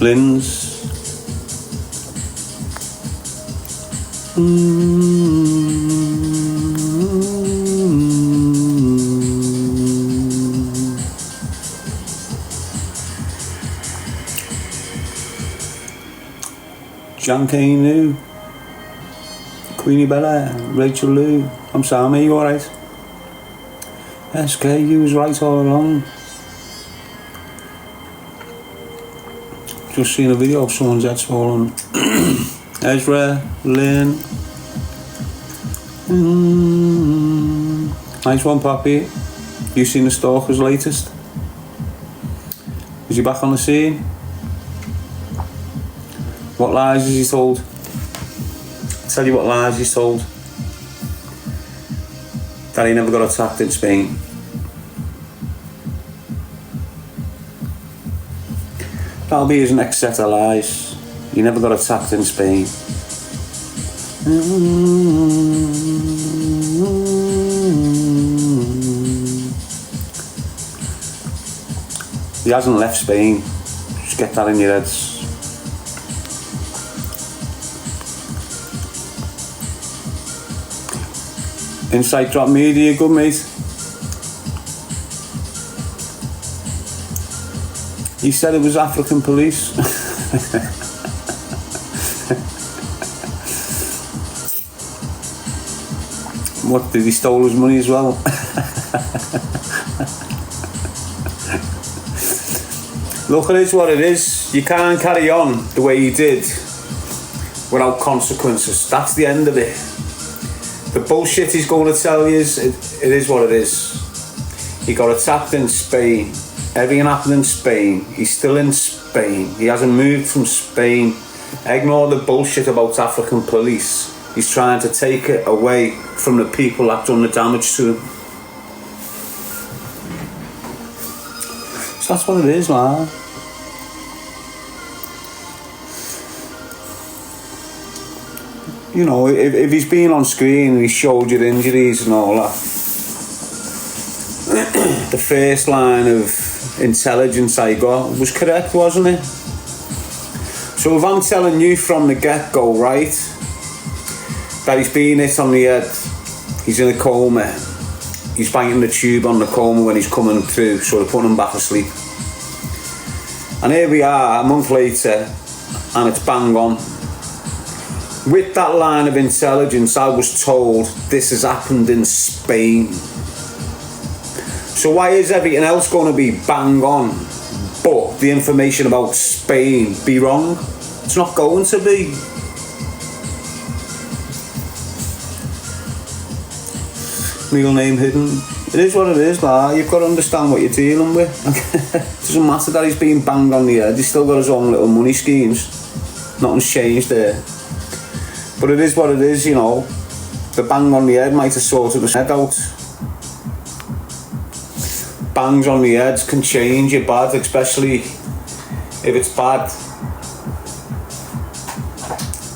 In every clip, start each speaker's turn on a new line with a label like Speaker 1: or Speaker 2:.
Speaker 1: Lynn's. Jan Kane Lou, Queenie Bella, Rachel Lou. I'm Sammy, you alright? SK, you was right all along. Just seen a video of someone's head's fallen. Ezra, Lynn. Nice one, Poppy. You seen the Stalker's latest? Is he back on the scene? What lies has he told? I'll tell you what lies he's told. That he never got attacked in Spain. That'll be his next set of lies. He never got attacked in Spain. He hasn't left Spain. Just get that in your heads. Insight Drop Media, good mate. He said it was African police. What, did he stole his money as well? Look, it is what it is. You can't carry on the way you did without consequences. That's the end of it. The bullshit he's going to tell you is, it is what it is. He got attacked in Spain. Everything happened in Spain. He's still in Spain. He hasn't moved from Spain. Ignore the bullshit about African police. He's trying to take it away from the people that done the damage to him. So that's what it is, man. You know, if he's been on screen and he showed you injuries and all that, the first line of intelligence I got was correct, wasn't it? So if I'm telling you from the get-go, right, that he's been hit on the head, he's in a coma, he's biting the tube on the coma when he's coming through, so they're putting him back asleep. And here we are, a month later, and it's bang on. With that line of intelligence, I was told this has happened in Spain. So why is everything else going to be bang on, but the information about Spain be wrong? It's not going to be. Real name hidden. It is what it is, lad. You've got to understand what you're dealing with. It doesn't matter that he's being banged on the head. He's still got his own little money schemes. Nothing's changed there. But it is what it is, you know. The bang on the head might have sorted his head out. Bangs on the heads can change your bad, especially if it's bad.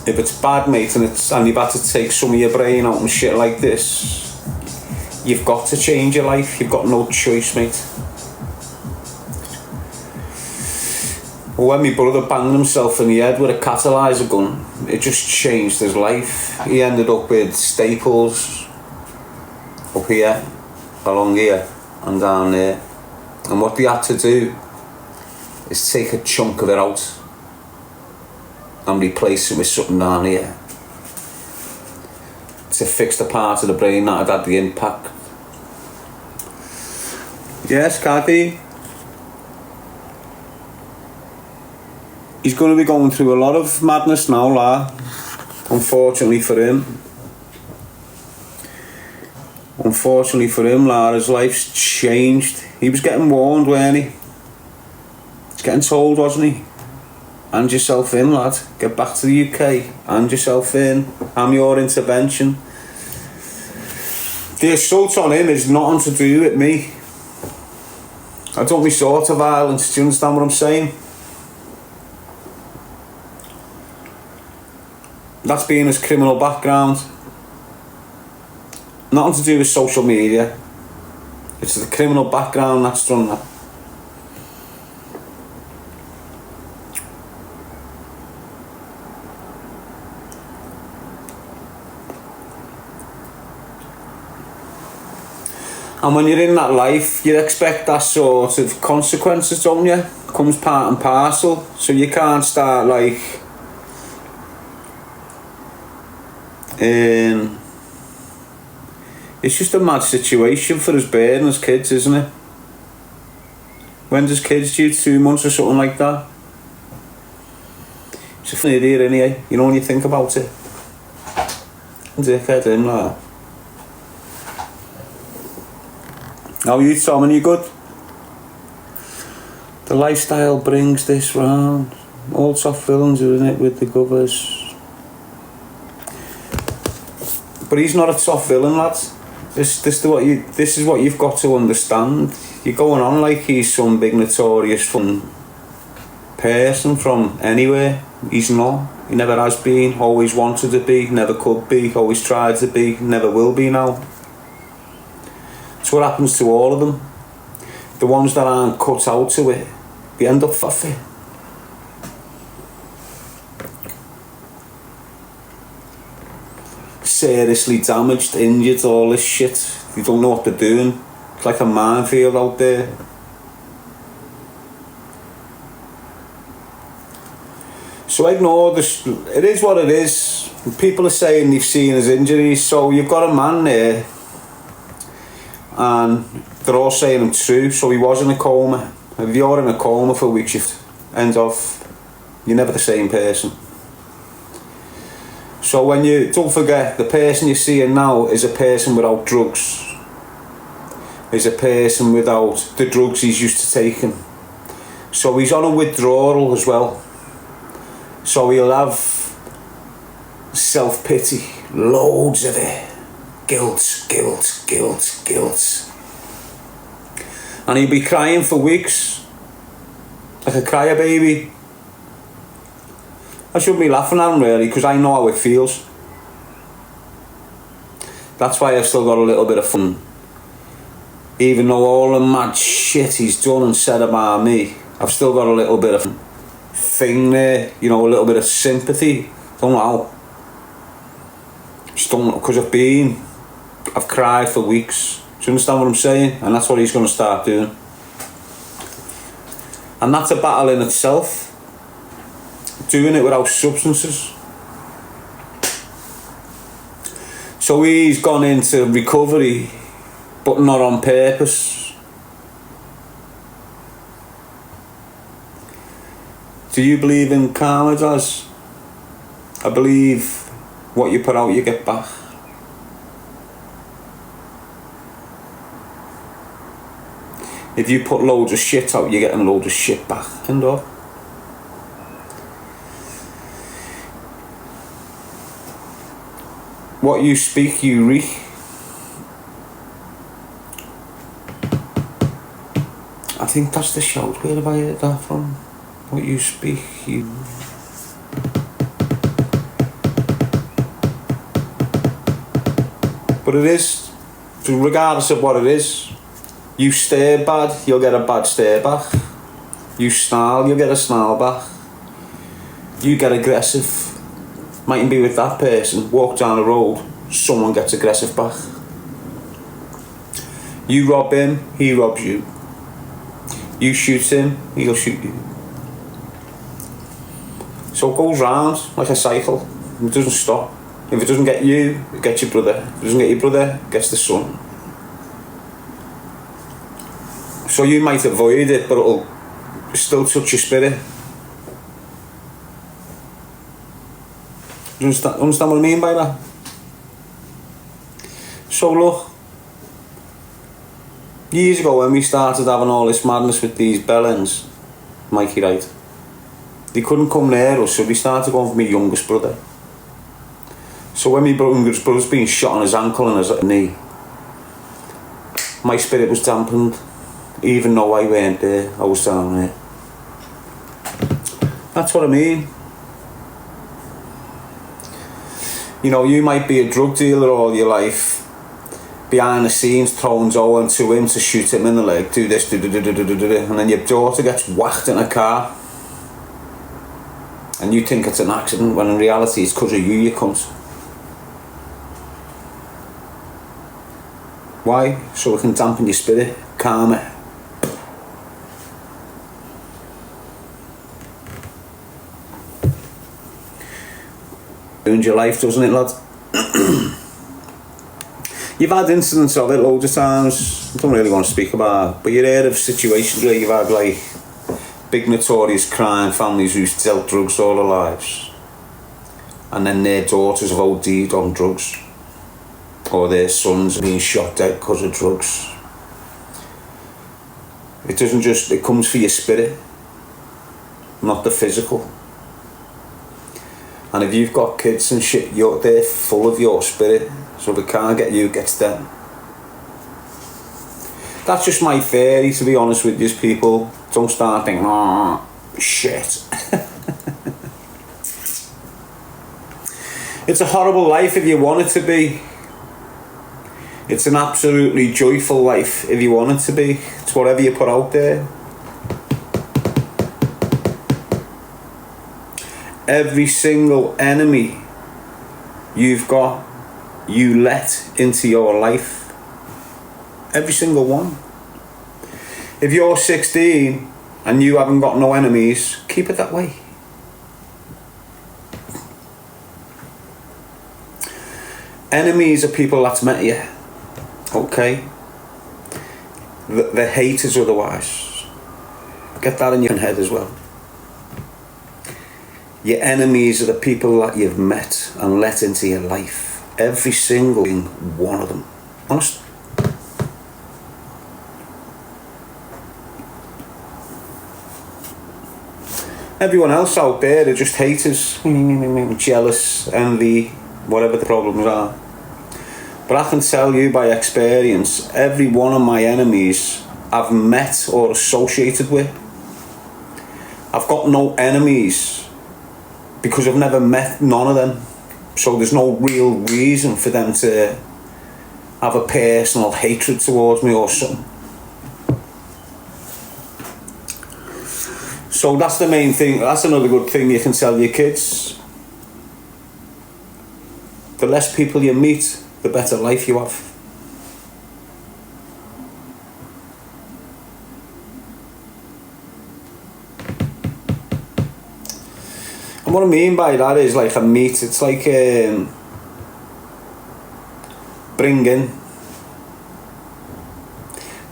Speaker 1: If it's bad, mate, and you've had to take some of your brain out and shit like this, you've got to change your life. You've got no choice, mate. When my brother banged himself in the head with a catalyzer gun, it just changed his life. He ended up with staples up here, along here, and down there. And what they had to do is take a chunk of it out and replace it with something down here to fix the part of the brain that had the impact. Yes, Caddy. He's going to be going through a lot of madness now, lad. Unfortunately for him. Unfortunately for him, lad, his life's changed. He was getting warned, weren't he? He's getting told, wasn't he? Hand yourself in, lad. Get back to the UK. Hand yourself in. I'm your intervention. The assault on him is nothing to do with me. I don't resort to violence. Do you understand what I'm saying? That's being his criminal background. Nothing to do with social media. It's the criminal background that's done that. And when you're in that life, you expect that sort of consequences, don't you? Comes part and parcel. So you can't start like it's just a mad situation for us bearing as kids, isn't it? When does kids due? 2 months or something like that? It's a funny idea anyway, you know, when you think about it. Dickhead him, like. How are you, Tom? Are you good? The lifestyle brings this round. All top villains, isn't it, with the covers? But he's not a top villain, lads. This is what you've got to understand. You're going on like he's some big notorious fun person from anywhere. He's not. He never has been. Always wanted to be. Never could be. Always tried to be. Never will be now. It's what happens to all of them. The ones that aren't cut out to it, they end up fuffy. Seriously damaged, injured, all this shit. You don't know what they're doing. It's like a minefield out there. So ignore this. It is what it is. People are saying they've seen his injuries, so you've got a man there and they're all saying him true. So he was in a coma. If you're in a coma for weeks, you end off, you're never the same person. So when you, don't forget, the person you're seeing now is a person without drugs. Is a person without the drugs he's used to taking. So he's on a withdrawal as well. So he'll have self-pity, loads of it. Guilt. And he'll be crying for weeks. Like a crybaby. I shouldn't be laughing at him really, because I know how it feels. That's why I've still got a little bit of fun. Even though all the mad shit he's done and said about me, I've still got a little bit of thing there, you know, a little bit of sympathy. Don't know how. Just don't, because I've cried for weeks. Do you understand what I'm saying? And that's what he's going to start doing. And that's a battle in itself. Doing it without substances. So he's gone into recovery, but not on purpose. Do you believe in karma, Daz? I believe what you put out, you get back. If you put loads of shit out, you're getting loads of shit back. End of. What you speak, you reap. I think that's the shout. Where have I heard that from? What you speak, you... But it is, regardless of what it is, you stare bad, you'll get a bad stare back. You snarl, you'll get a snarl back. You get aggressive, mightn't be with that person, walk down the road, someone gets aggressive back. You rob him, he robs you. You shoot him, he'll shoot you. So it goes round like a cycle. It doesn't stop. If it doesn't get you, it gets your brother. If it doesn't get your brother, it gets the son. So you might avoid it, but it'll still touch your spirit. Do you understand what I mean by that? So look, years ago when we started having all this madness with these bellends, Mikey, right? They couldn't come near us, so we started going for my youngest brother. So when my youngest brother's being shot on his ankle and his knee, my spirit was dampened. Even though I weren't there, I was down there. That's what I mean. You know, you might be a drug dealer all your life, behind the scenes throwing Owen to him to shoot him in the leg, do this, and then your daughter gets whacked in a car, and you think it's an accident, when in reality it's because of you cunt. Why? So it can dampen your spirit, calm it. Ruins your life, doesn't it, lad? You've had incidents of it loads of times. I don't really want to speak about it, but you've heard of situations where you've had like big notorious crime families who've dealt drugs all their lives, and then their daughters have OD'd on drugs, or their sons are being shot dead because of drugs. It doesn't just, it comes for your spirit, not the physical. And if you've got kids and shit, they're full of your spirit, so if it can't get you, it gets them. That's just my theory, to be honest with you, people. Don't start thinking, oh, shit. It's a horrible life if you want it to be. It's an absolutely joyful life if you want it to be. It's whatever you put out there. Every single enemy you've got, you let into your life. Every single one. If you're 16 and you haven't got no enemies, keep it that way. Enemies are people that's met you. Okay? The haters otherwise. Get that in your head as well. Your enemies are the people that you've met and let into your life. Every single one of them. Honest. Everyone else out there are just haters, jealous, envy, whatever the problems are. But I can tell you by experience, every one of my enemies I've met or associated with. I've got no enemies because I've never met none of them. So there's no real reason for them to have a personal hatred towards me or something. So that's the main thing. That's another good thing you can tell your kids. The less people you meet, the better life you have. And what I mean by that is like a meet. It's like bringing.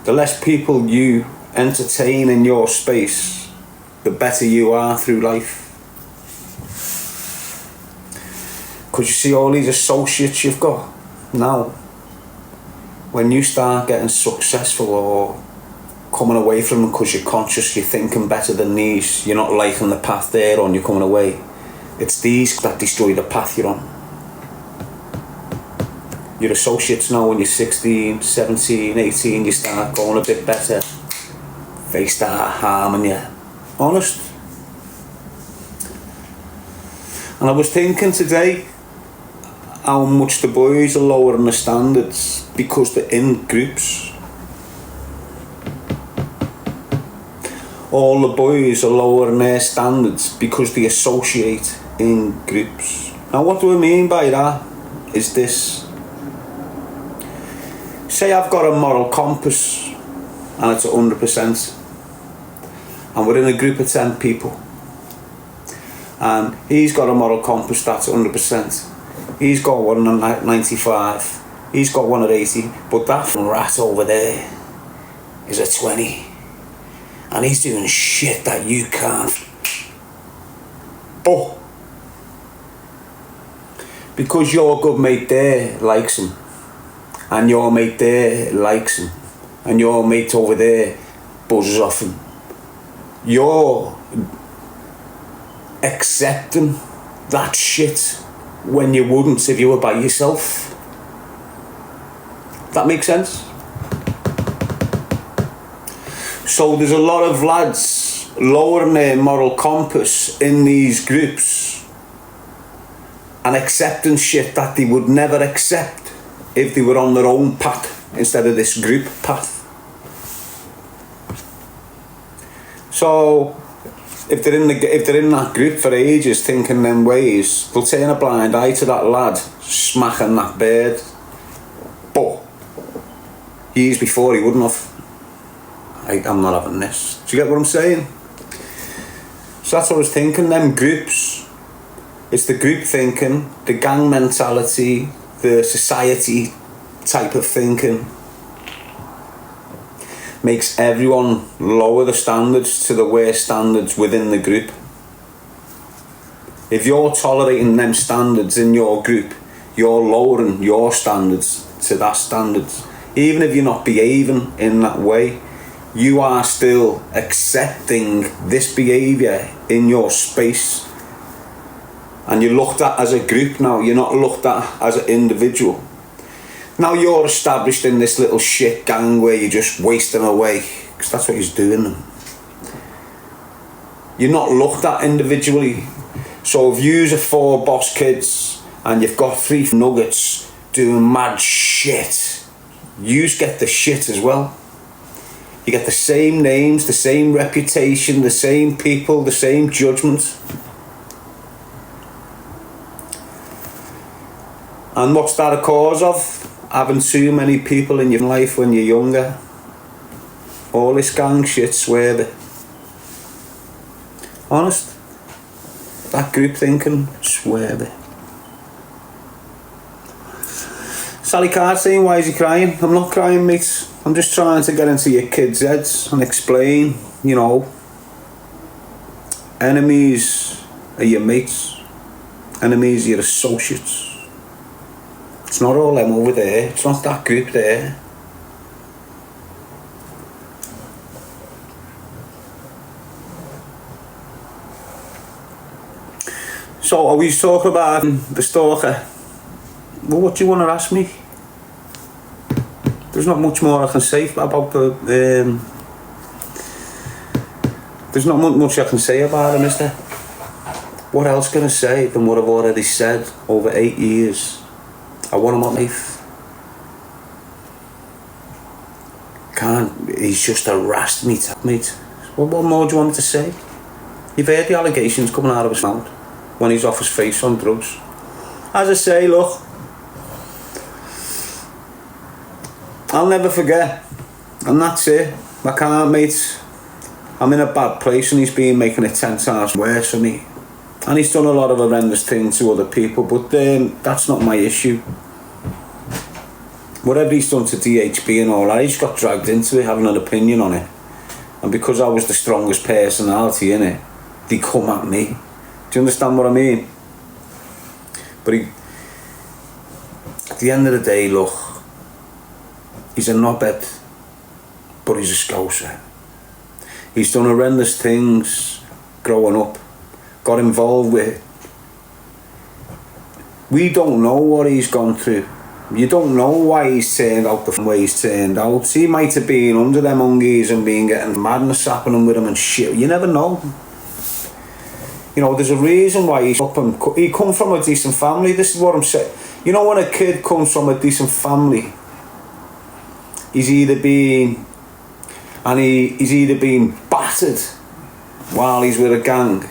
Speaker 1: The less people you entertain in your space, the better you are through life. Because you see all these associates you've got now, when you start getting successful or coming away from them because you're conscious, you're thinking better than these, you're not liking the path they're on, you're coming away, it's these that destroy the path you're on. Your associates now when you're 16, 17, 18, you start going a bit better, they start harming you. Honest. And I was thinking today how much the boys are lowering the standards because they're in groups. All the boys are lowering their standards because they associate in groups. Now what do I mean by that is this. Say I've got a moral compass and it's 100%. And we're in a group of 10 people. And he's got a moral compass that's 100%. He's got one at 95. He's got one at 80. But that rat over there is a 20. And he's doing shit that you can't. But because your good mate there likes him, and your mate there likes him, and your mate over there buzzes off him, you're accepting that shit when you wouldn't if you were by yourself. That makes sense? So there's a lot of lads lowering their moral compass in these groups and accepting shit that they would never accept if they were on their own path instead of this group path. So if they're in that group for ages thinking them ways, they'll turn a blind eye to that lad smacking that bird. But Years before he wouldn't have. I'm not having this. Do you get what I'm saying? So that's what I was thinking, them groups. It's the group thinking, the gang mentality, the society type of thinking. Makes everyone lower the standards to the worst standards within the group. If you're tolerating them standards in your group, you're lowering your standards to that standards. Even if you're not behaving in that way, you are still accepting this behaviour in your space. And you're looked at as a group now, you're not looked at as an individual. Now you're established in this little shit gang where you're just wasting away, because that's what he's doing. You're not looked at individually. So if you're 4 boss kids and you've got 3 nuggets doing mad shit, you get the shit as well. You get the same names, the same reputation, the same people, the same judgment. And what's that a cause of? Having too many people in your life when you're younger. All this gang shit, swear it. Honest. That group thinking, swear it. Sally Card saying, why is he crying? I'm not crying, mate. I'm just trying to get into your kids' heads and explain, you know, enemies are your mates, enemies are your associates. It's not all them over there, it's not that group there. So are we talking about the stalker? Well, what do you want to ask me? There's not much more I can say about the... there's not much I can say about him, is there? What else can I say than what I've already said over 8 years? I want him on life. He's just harassed me, mate. What more do you want me to say? You've heard the allegations coming out of his mouth when he's off his face on drugs. As I say, look, I'll never forget, and that's it. I can't, mate. I'm in a bad place and he's been making it 10 times worse for me. And he's done a lot of horrendous things to other people, but that's not my issue. Whatever he's done to DHB and all that, he just got dragged into it, having an opinion on it. And because I was the strongest personality in it, they come at me. Do you understand what I mean? But at the end of the day, look, he's a knobhead, but he's a scouser. He's done horrendous things growing up, got involved with. We don't know what he's gone through. You don't know why he's turned out the way he's turned out. He might have been under them ungies and been getting madness happening with him and shit. You never know. You know, there's a reason why he's up and... He come from a decent family. This is what I'm saying. You know, when a kid comes from a decent family, he's either been battered while he's with a gang,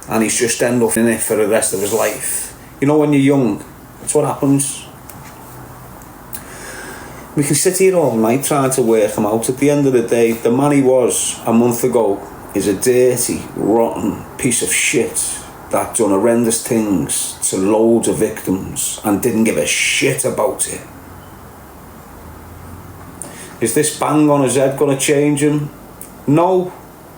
Speaker 1: and he's just end up in it for the rest of his life. You know, when you're young, that's what happens. We can sit here all night trying to work him out. At the end of the day, the man he was a month ago is a dirty, rotten piece of shit that done horrendous things to loads of victims and didn't give a shit about it. Is this bang on his head going to change him? No.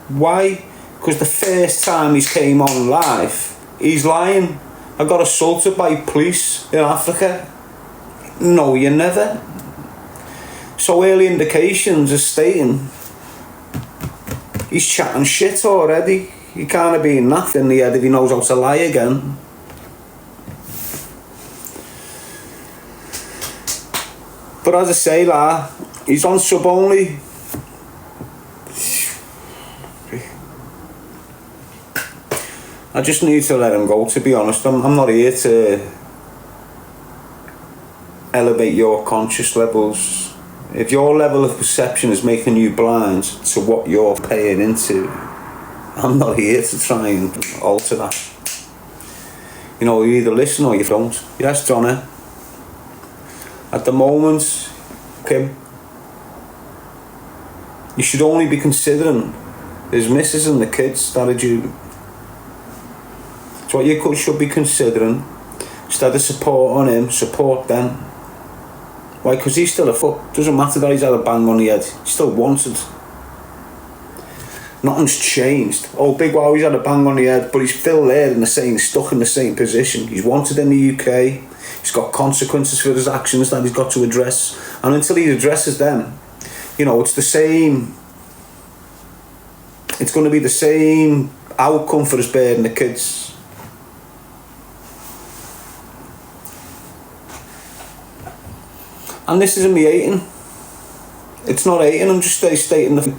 Speaker 1: Why? Because the first time he came on live, he's lying. I got assaulted by police in Africa. No, you never. So early indications are stating he's chatting shit already. He can't have been that in the head if he knows how to lie again. But as I say, he's on sub only. I just need to let him go, to be honest. I'm not here to elevate your conscious levels. If your level of perception is making you blind to what you're paying into, I'm not here to try and alter that. You know, you either listen or you don't. Yes, Johnny. At the moment, Kim, you should only be considering his missus and the kids that are due. It's what you should be considering. Instead of supporting him, support them. Why? Because he's still a fuck. Doesn't matter that he's had a bang on the head. He's still wanted. Nothing's changed. Oh, big wow, he's had a bang on the head, but he's still there in the same, stuck in the same position. He's wanted in the UK. He's got consequences for his actions that he's got to address. And until he addresses them, you know, it's the same. It's going to be the same outcome for his bird and the kids. And this isn't me hating. It's not hating, I'm just stating the...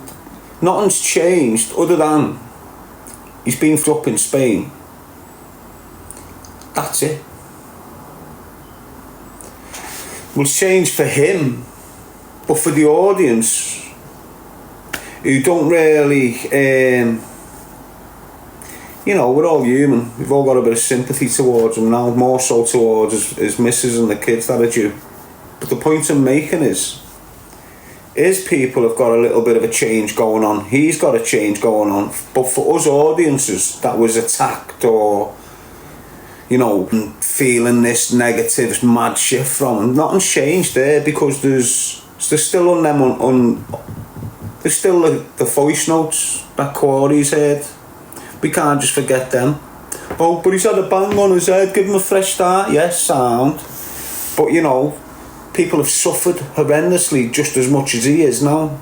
Speaker 1: Nothing's changed other than he's been up in Spain. That's it. Will change for him, but for the audience who don't really, you know, we're all human. We've all got a bit of sympathy towards him now, more so towards his missus and the kids that are due. But the point I'm making is people have got a little bit of a change going on. He's got a change going on. But for us audiences that was attacked or, you know, feeling this negative mad shit from him, nothing's changed there, because there's still on them there's still the voice notes that Corey's heard. We can't just forget them. Oh, but he's had a bang on his head, give him a fresh start. Yes, sound. But you know, people have suffered horrendously just as much as he is now.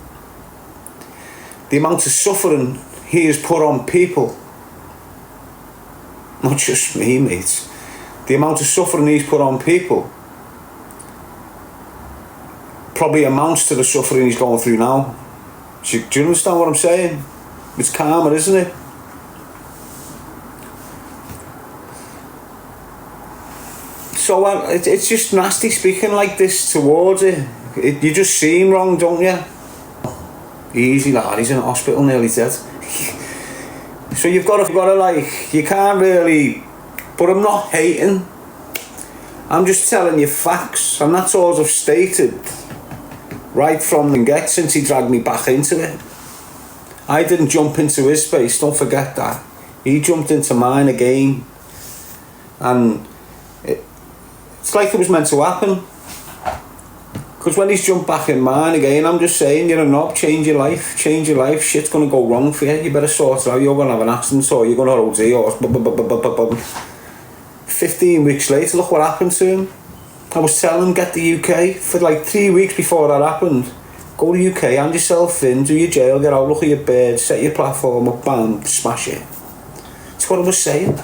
Speaker 1: The amount of suffering he has put on people, not just me, mate. The amount of suffering he's put on people probably amounts to the suffering he's going through now. Do you understand what I'm saying? It's karma, isn't it? So it's just nasty speaking like this towards it. You just seem wrong, don't you? Easy lad, he's in hospital nearly dead. So you've got to like, you can't really, but I'm not hating. I'm just telling you facts, and that's all I've stated right from the get since he dragged me back into it. I didn't jump into his space, don't forget that. He jumped into mine again, and it's like it was meant to happen. Because when he's jumped back in mine again, I'm just saying, you're a knob, change your life, shit's going to go wrong for you, you better sort it out, you're going to have an accident or you're going to OD or... 15 weeks later, look what happened to him. I was telling him, get the UK, for like 3 weeks before that happened. Go to UK, hand yourself in, do your jail, get out, look at your bed, set your platform up, bam, smash it. That's what I was saying.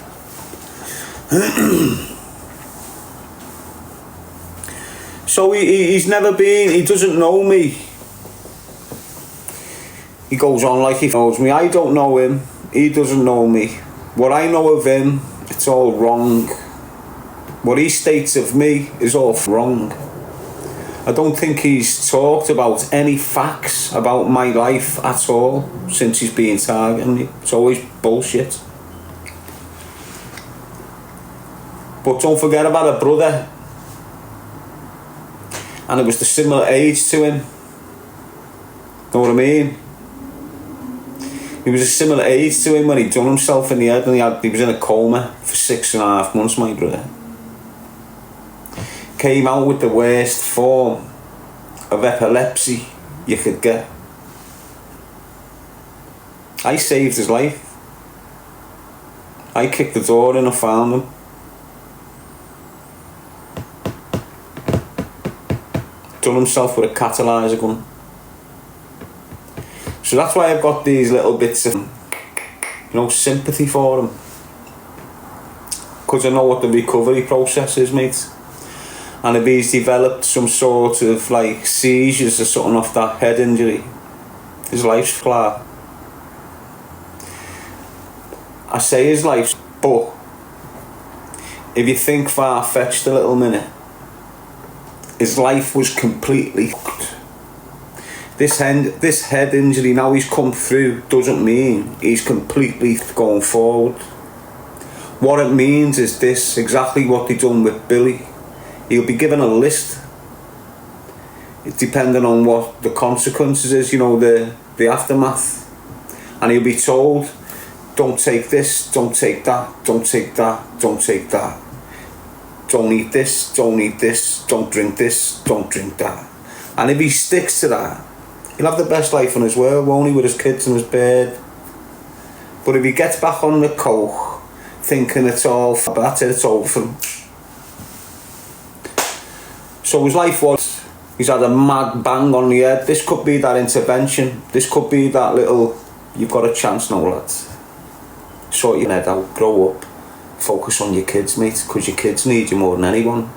Speaker 1: So he's never been, he doesn't know me. He goes on like he knows me. I don't know him, he doesn't know me. What I know of him, it's all wrong. What he states of me is all wrong. I don't think he's talked about any facts about my life at all since he's been targeting me. It's always bullshit. But don't forget about a brother. And it was the similar age to him. Know what I mean? He was a similar age to him when he done himself in the head, and he was in a coma for 6.5 months, my brother. Came out with the worst form of epilepsy you could get. I saved his life. I kicked the door in and found him. Done himself with a catalyzer gun. So that's why I've got these little bits of, you know, sympathy for him. Because I know what the recovery process is, mate. And if he's developed some sort of like seizures or something off that head injury, his life's flat. I say his life's, but if you think far-fetched a little minute, his life was completely fucked. This head injury now he's come through doesn't mean he's completely going forward. What it means is this, exactly what they done with Billy. He'll be given a list. depending on what the consequences is, you know, the aftermath. And he'll be told, don't take this, don't take that, don't take that, don't take that. Don't eat this, don't eat this, don't drink this, don't drink that. And if he sticks to that, he'll have the best life in his world, won't he, with his kids and his bird. But if he gets back on the coke, thinking it's all, that's it, it's over for him. So his life was, he's had a mad bang on the head. This could be that intervention. This could be that little, you've got a chance now, lads. Sort your head out, grow up, focus on your kids, mate, because your kids need you more than anyone.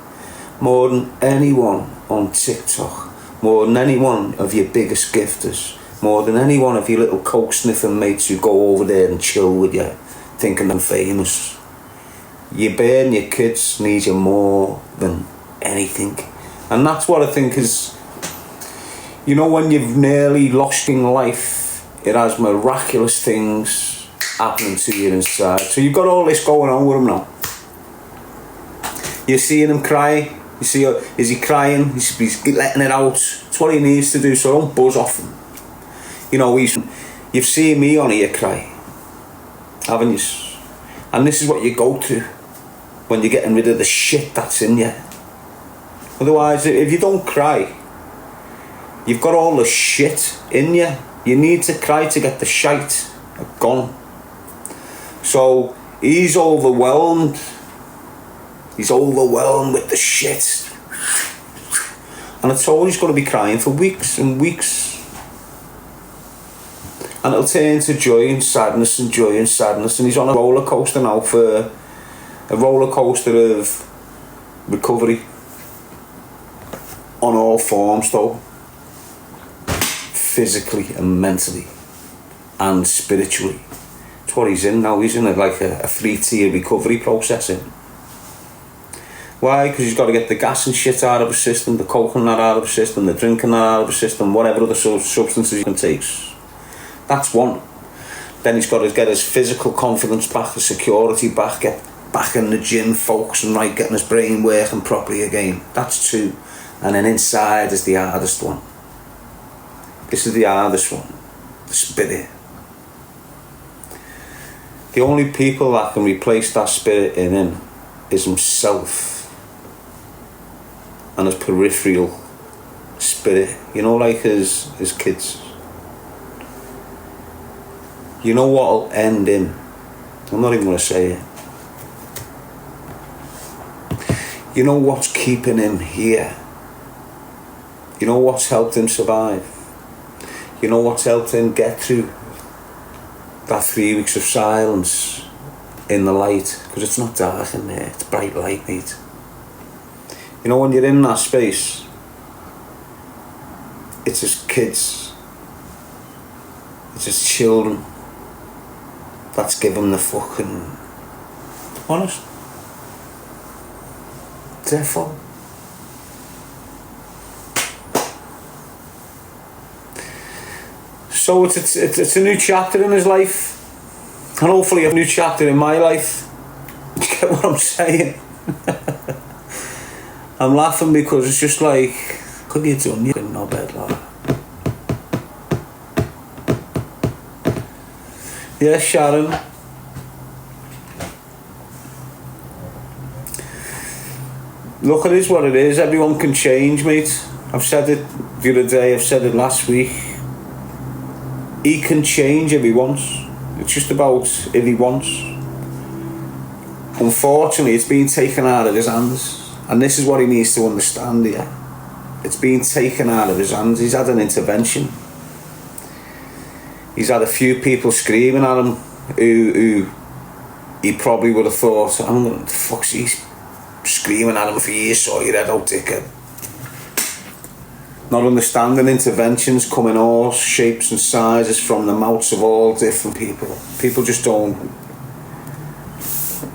Speaker 1: More than anyone on TikTok. More than any one of your biggest gifters. More than any one of your little coke sniffing mates who go over there and chill with you, thinking they're famous. Your bird and your kids need you more than anything. And that's what I think is, you know, when you've nearly lost in life, it has miraculous things happening to you inside. So you've got all this going on with him now. You're seeing him cry. You see, is he crying? He's letting it out. It's what he needs to do, so don't buzz off him. You know, you've seen me on here cry, haven't you? And this is what you go to when you're getting rid of the shit that's in you. Otherwise, if you don't cry, you've got all the shit in you. You need to cry to get the shite gone. So he's overwhelmed. He's overwhelmed with the shit. And it's always going to be crying for weeks and weeks. And it'll turn to joy and sadness and joy and sadness. And he's on a roller coaster now, for a roller coaster of recovery. On all forms though. Physically and mentally. And spiritually. That's what he's in now. He's in like a 3-tier recovery processing. Why? Because he's got to get the gas and shit out of his system, the coke and that out of his system, the drinking that out of his system, whatever other substances he can take. That's one. Then he's got to get his physical confidence back, his security back, get back in the gym, focusing right, getting his brain working properly again. That's 2. And then inside is the hardest one. This is the hardest one. The spirit. The only people that can replace that spirit in him is himself. And his peripheral spirit, you know, like his kids. You know what'll end him? I'm not even going to say it. You know what's keeping him here? You know what's helped him survive? You know what's helped him get through that 3 weeks of silence in the light? Because it's not dark in there, it's bright light, mate. You know, when you're in that space, it's his kids, it's his children that's given the fucking, honest, it's their fault. So it's a new chapter in his life, and hopefully a new chapter in my life. Do you get what I'm saying? I'm laughing because it's just like, what have you done? You're in no bed, lad. Yeah, Sharon. Look, it is what it is. Everyone can change, mate. I've said it the other day, I've said it last week. He can change if he wants. It's just about if he wants. Unfortunately, it's been taken out of his hands. And this is what he needs to understand here. It's been taken out of his hands. He's had an intervention. He's had a few people screaming at him who he probably would have thought, the fuck's he screaming at him for years, so your head out, dickhead. Not understanding interventions come in all shapes and sizes from the mouths of all different people. People just don't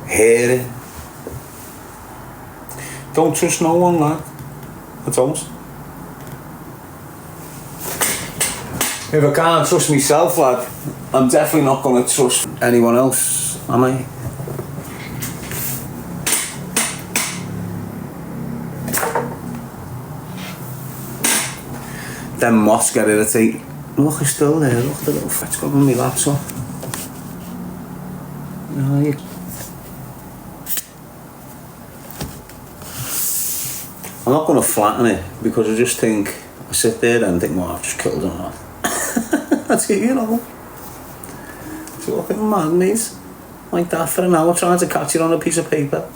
Speaker 1: hear it. Don't trust no one, lad. I don't. If I can't trust myself, lad, I'm definitely not going to trust anyone else, am I? Them moths get irritated. Look, he's still there. Look, the little fat's got on my laptop. You... I'm not going to flatten it because I just think, I sit there and think, well, I've just killed him. That's it, you know. It's fucking madness. Like that for an hour trying to catch it on a piece of paper.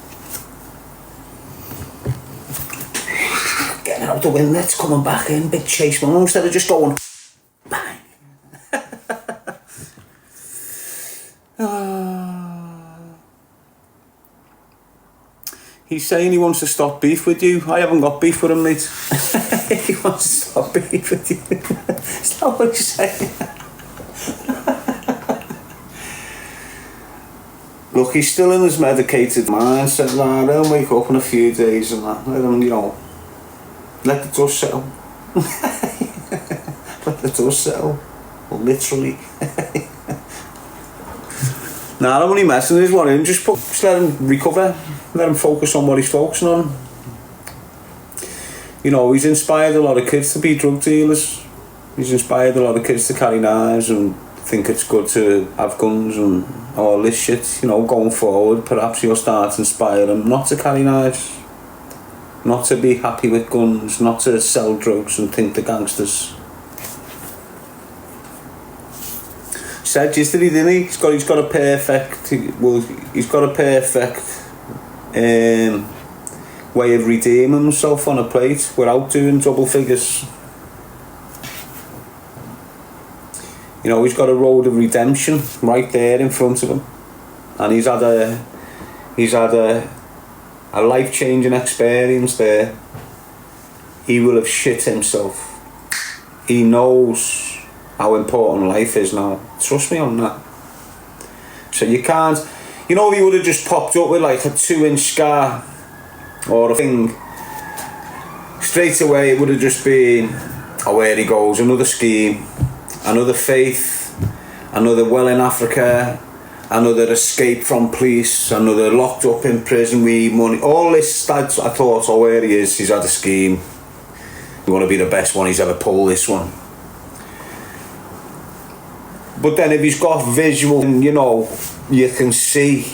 Speaker 1: Getting out the window, it's coming back in, big chase one instead of just going bang. He's saying he wants to stop beef with you. I haven't got beef with him, mate. He wants to stop beef with you. Is that what you're saying? Look, he's still in his medicated mindset. Nah, he'll wake up in a few days and that. Let him, you know, let the dust settle. Let the dust settle. Literally. Nah, I'm only messing with him. Just let him recover. Let him focus on what he's focusing on. You know, he's inspired a lot of kids to be drug dealers. He's inspired a lot of kids to carry knives and think it's good to have guns and all this shit. You know, going forward, perhaps you'll start to inspire them not to carry knives, not to be happy with guns, not to sell drugs and think they're gangsters. Said yesterday, didn't he? He's got a perfect way of redeeming himself on a plate without doing double figures. You know, he's got a road of redemption right there in front of him, and he's had a life-changing experience there. He will have shit himself. He knows how important life is now. Trust me on that. So you can't, you know, if he would have just popped up with like a 2-inch scar or a thing, straight away it would have just been, oh, there he goes, another scheme, another faith, another well in Africa, another escape from police, another locked up in prison with money. All this, I thought, oh, where he is, he's had a scheme. You want to be the best one he's ever pulled, this one. But then if he's got visual, you know, you can see,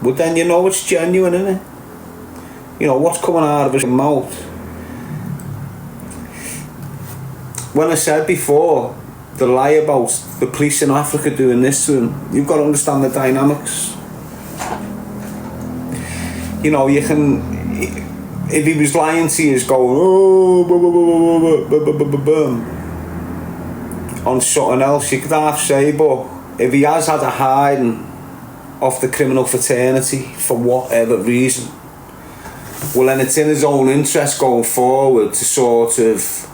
Speaker 1: but then you know it's genuine, isn't it? You know, what's coming out of his mouth. When I said before, the lie about the police in Africa doing this to him, you've got to understand the dynamics. You know, you can, if he was lying to you, he's going, oh, on something else, you could half say, but if he has had a hiding off the criminal fraternity for whatever reason, well, then it's in his own interest going forward to sort of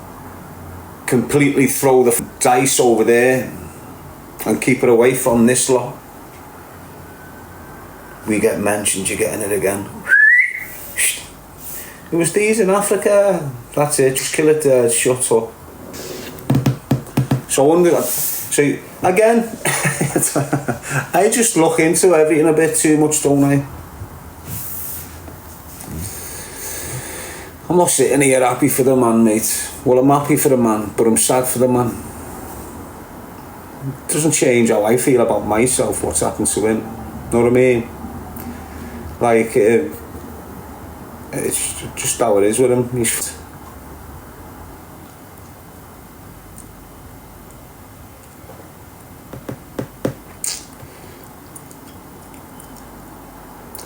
Speaker 1: completely throw the dice over there and keep it away from this lot. We get mentioned, you're getting it again. It was these in Africa. That's it, just kill it there, shut up. So again, I just look into everything a bit too much, don't I? I'm not sitting here happy for the man, mate. Well, I'm happy for the man, but I'm sad for the man. It doesn't change how I feel about myself, what's happened to him. Know what I mean? Like, it's just how it is with him. He's...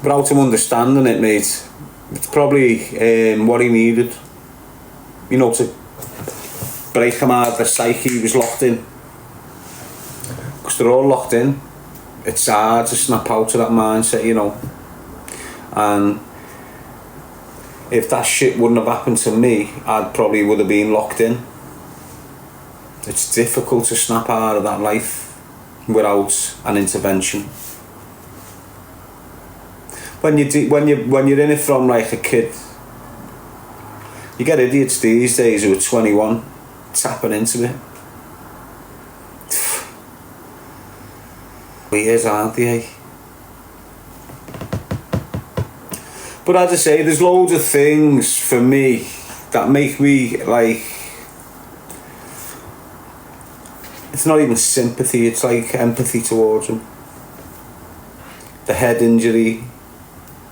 Speaker 1: Without him understanding it, mate, it's probably what he needed, you know, to break him out of the psyche he was locked in. Because they're all locked in. It's hard to snap out of that mindset, you know. And if that shit wouldn't have happened to me, I probably would have been locked in. It's difficult to snap out of that life without an intervention. When you're in it from like a kid, you get idiots these days who are 21 tapping into it. Weird, aren't they? But as I say, there's loads of things for me that make me like it's not even sympathy, it's like empathy towards him. The head injury,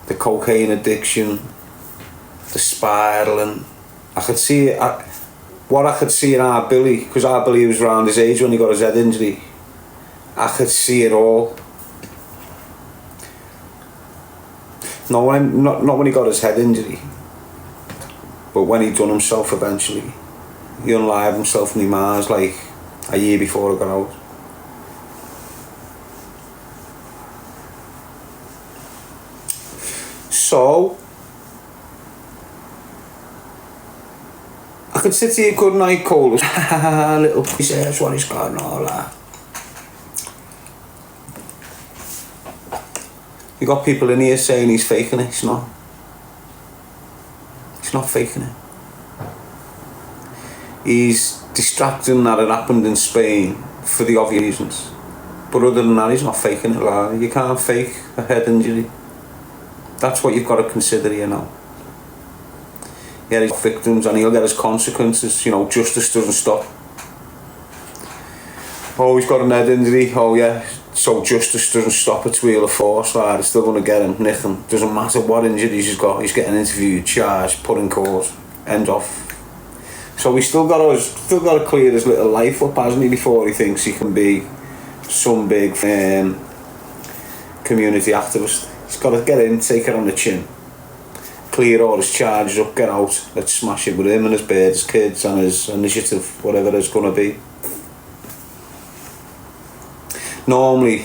Speaker 1: the cocaine addiction, the spiralling. I could see it, what I could see in our Billy, because our Billy was around his age when he got his head injury, I could see it all. Not when he got his head injury, but when he done himself eventually. He unlived himself in Mars like a year before I got out. So I could sit here good night cold, little piece, that's what he's got and all that. You got people in here saying he's faking it. He's not. He's not faking it. He's distracting that it happened in Spain for the obvious reasons. But other than that, he's not faking it. Like, you can't fake a head injury. That's what you've got to consider here now. Yeah, he's victims and he'll get his consequences. You know, justice doesn't stop. Oh, he's got a head injury. Oh yeah. So justice doesn't stop its wheel of force, like, it's still going to get him, nick him. Doesn't matter what injuries he's got, he's getting interviewed, charged, put in court, end off. So he's still got to clear his little life up, hasn't he, before he thinks he can be some big community activist. He's got to get in, take it on the chin, clear all his charges up, get out, let's smash it with him and his birds, his kids and his initiative, whatever it's going to be. Normally,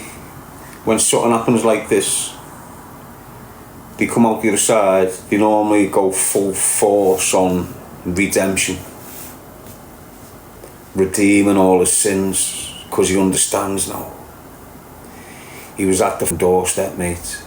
Speaker 1: when something happens like this, they come out the other side, they normally go full force on redemption. Redeeming all his sins, because he understands now. He was at the doorstep, mate.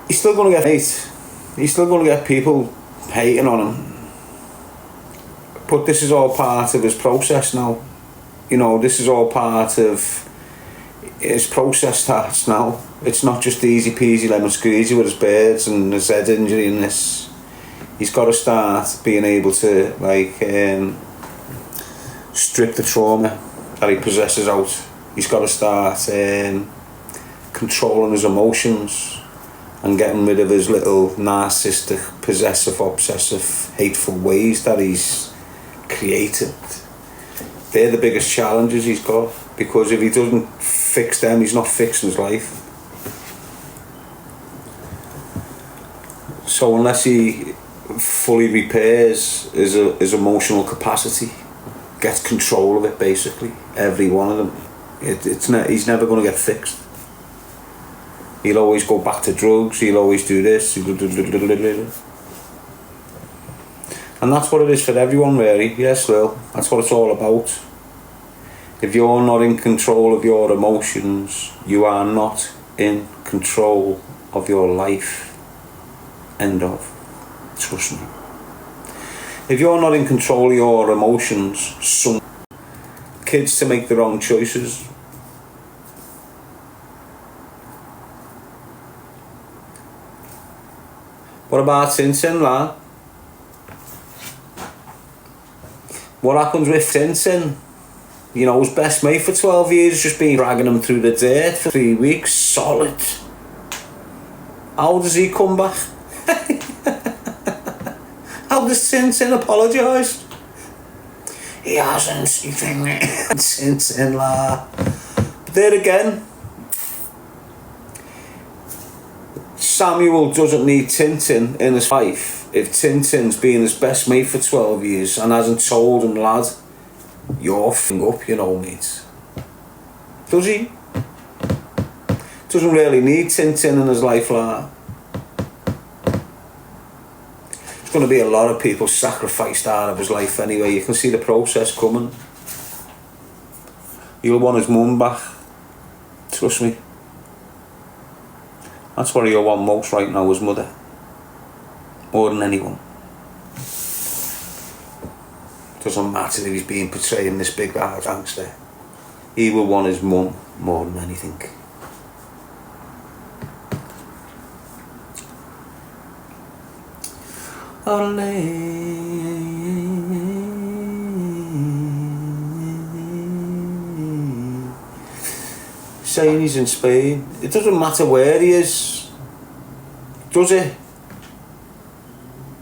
Speaker 1: He's still going to get hate. He's still going to get people hating on him. But this is all part of his process now. You know, this is all part of his process starts now. It's not just easy peasy lemon squeezy with his birds and his head injury and this. He's got to start being able to, like, strip the trauma that he possesses out. He's got to start controlling his emotions and getting rid of his little narcissistic, possessive, obsessive, hateful ways that he's created. They're the biggest challenges he's got, because if he doesn't fix them, he's not fixing his life. So unless he fully repairs his emotional capacity, gets control of it, basically, every one of them, he's never going to get fixed. He'll always go back to drugs, he'll always do this, and that's what it is for everyone, really. Yes, Lil, that's what it's all about. If you're not in control of your emotions, you are not in control of your life. End of. Trust me. If you're not in control of your emotions, some kids to make the wrong choices. What about Tintin, lad? What happens with Tintin? You know, his best mate for 12 years, just been dragging him through the dirt for 3 weeks, solid. How does he come back? How does Tintin apologise? He hasn't, you think? Tintin, lad. But there again, Samuel doesn't need Tintin in his life if Tintin's been his best mate for 12 years and hasn't told him, lad, you're f***ing up, you know, mate. Does he? Doesn't really need Tintin in his life like that. There's going to be a lot of people sacrificed out of his life anyway. You can see the process coming. He'll want his mum back. Trust me. That's what he'll want most right now, his mother. More than anyone. Doesn't matter if he's being portrayed in this big hard gangster. he will want his mum more than anything. Saying he's in Spain. It doesn't matter where he is, does it?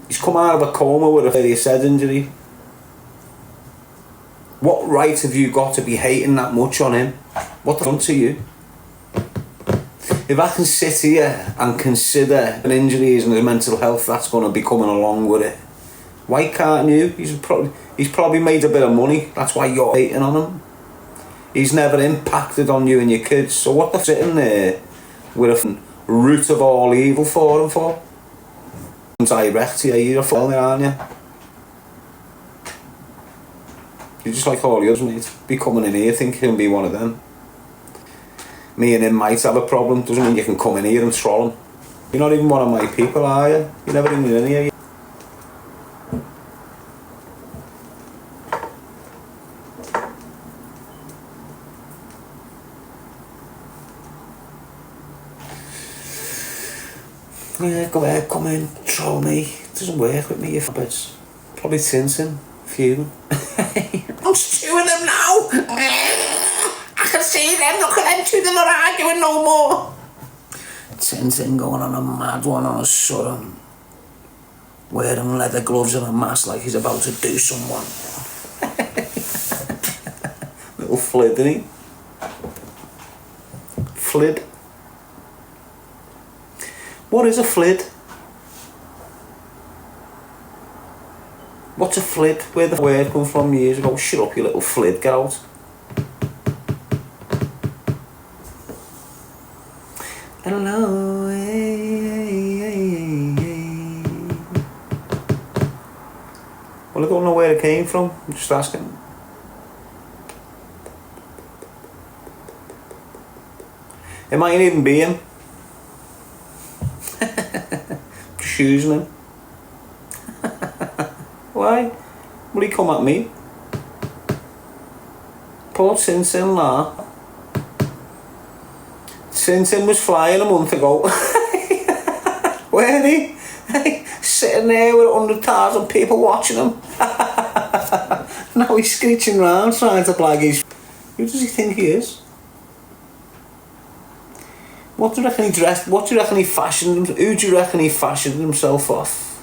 Speaker 1: He's come out of a coma with a serious head injury. What right have you got to be hating that much on him? What's done to you? If I can sit here and consider an injury and his mental health that's going to be coming along with it, why can't you? He's probably made a bit of money. That's why you're hating on him. He's never impacted on you and your kids. So what the sitting there with a root of all evil for him for? Direct, yeah, you're a fool, aren't you? You're just like all the others, mate. Be coming in here thinking he'll be one of them. Me and him might have a problem. Doesn't mean you can come in here and troll him. You're not even one of my people, are you? You're never even in here. Yeah, go ahead, come in, troll me. It doesn't work with me, you f***ers. Probably Tintin, few. I'm stewing them now! I can see them, look at them two, they're not arguing no more. Tintin going on a mad one on a sudden. Wearing leather gloves and a mask like he's about to do someone. Little flid, isn't he? Flid. What is a flid? What's a flid? Where the word come from years ago? Shut up, you little flid, get out. Hello, Well, I don't know where it came from, I'm just asking. It might even be him. Just using him. Why? Will he come at me? Poor Tintin, lah. Tintin was flying a month ago. Weren't he? Sitting there with 100,000 people watching him. Now he's screeching around trying to blag his... Who does he think he is? What do you reckon he dressed? What do you reckon he fashioned? Who do you reckon he fashioned himself off?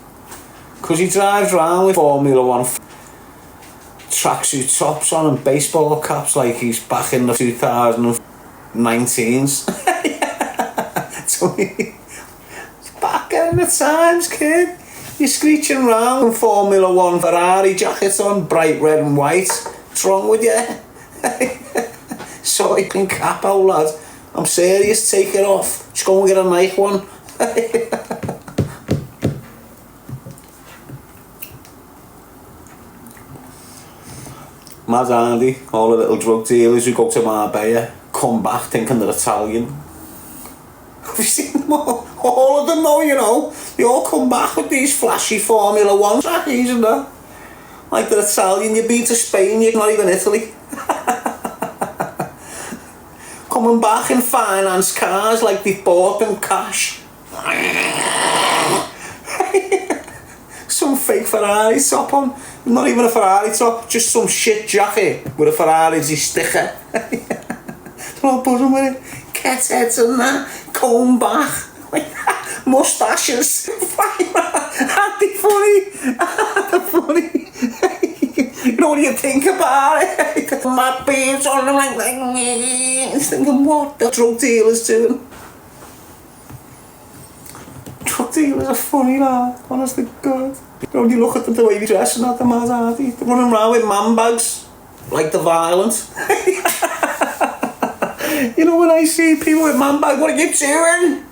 Speaker 1: Because he drives around with Formula 1 tracksuit tops on and baseball caps like he's back in the 2019s. So he's back in the times, kid. You're screeching around in Formula 1 Ferrari jackets on, bright red and white. What's wrong with you? So you can cap out, lad. I'm serious, take it off. Just go and get a nice one. Mad Andy, all the little drug dealers who go to Marbella come back thinking they're Italian. Have you seen them all? All of them know, you know. They all come back with these flashy Formula 1 trackies and that. Like they're Italian, you've been to Spain, you're not even Italy. Coming back in finance cars like they bought them cash. Some fake Ferrari top on. Not even a Ferrari top, just some shit jacket with a Ferrari sticker. They're all buzzing with it. Cat heads and that. Comb back. Moustaches. Aren't they funny? They're funny. You know what do you think about it? Mad beards on them like he's thinking, what the drug dealers doing? Drug dealers are funny, lad. Honest to God. You know, you look at them the way they dress and that, they're mad, aren't they? They're running around with man bags like they're violent. You know, when I see people with man bags, what are you doing?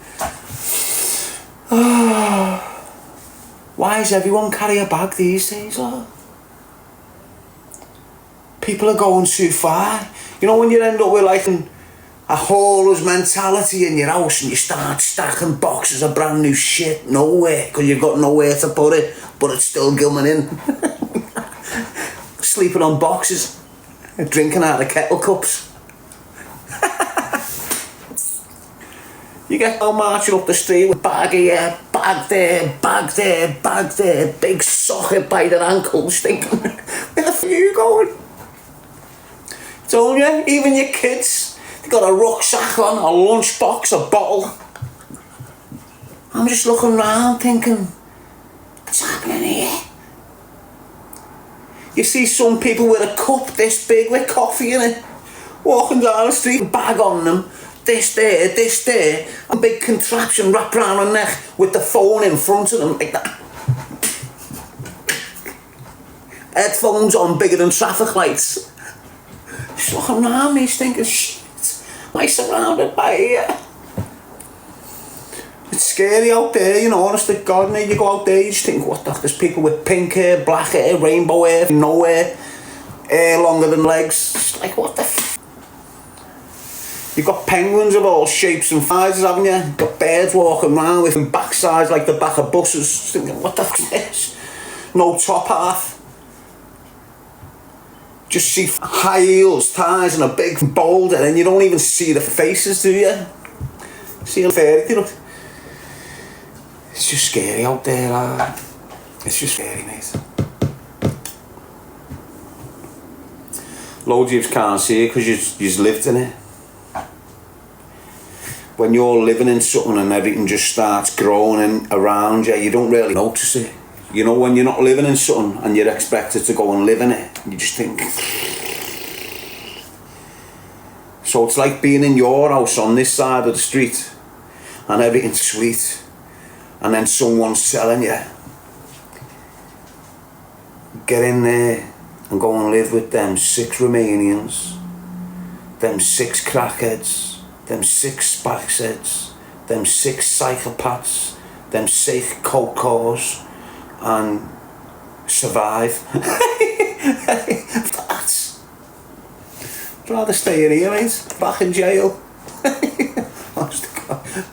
Speaker 1: Why does everyone carry a bag these days, lad? People are going too far. You know when you end up with like a hauler's mentality in your house and you start stacking boxes of brand new shit nowhere because you've got nowhere to put it, but it's still coming in. Sleeping on boxes, drinking out of kettle cups. You get all marching up the street with bag here, bag there, bag there, bag there, big socket by their ankles, thinking, where the f*** are you going? Told you, even your kids, they got a rucksack on, a lunchbox, a bottle. I'm just looking round thinking, what's happening here? You see some people with a cup this big with coffee in it, walking down the street, bag on them, this there, a big contraption wrapped around their neck with the phone in front of them like that. Headphones on bigger than traffic lights. Just looking around me thinking, shit, am I surrounded by here? It's scary out there, you know, honest to God, and you go out there, you just think, what the fuck, there's people with pink hair, black hair, rainbow hair, no hair longer than legs. It's like, what the f***? You've got penguins of all shapes and sizes, haven't you? You've got birds walking around with backsides like the back of buses. Just thinking, what the f*** is this? No top half. Just see high heels, ties and a big boulder, and you don't even see the faces, do you? See a fairy tale. It's just scary out there, lad. It's just scary, mate. Loads of you can't see it because you've lived in it. When you're living in something and everything just starts growing around you, you don't really notice it. You know, when you're not living in something and you're expected to go and live in it, you just think. So it's like being in your house on this side of the street and everything's sweet. And then someone's telling you, get in there and go and live with them 6 Romanians, them 6 crackheads, them 6 spaceheads, them 6 psychopaths, them 6 coke cores, and survive. I'd rather stay in here, mate, back in jail.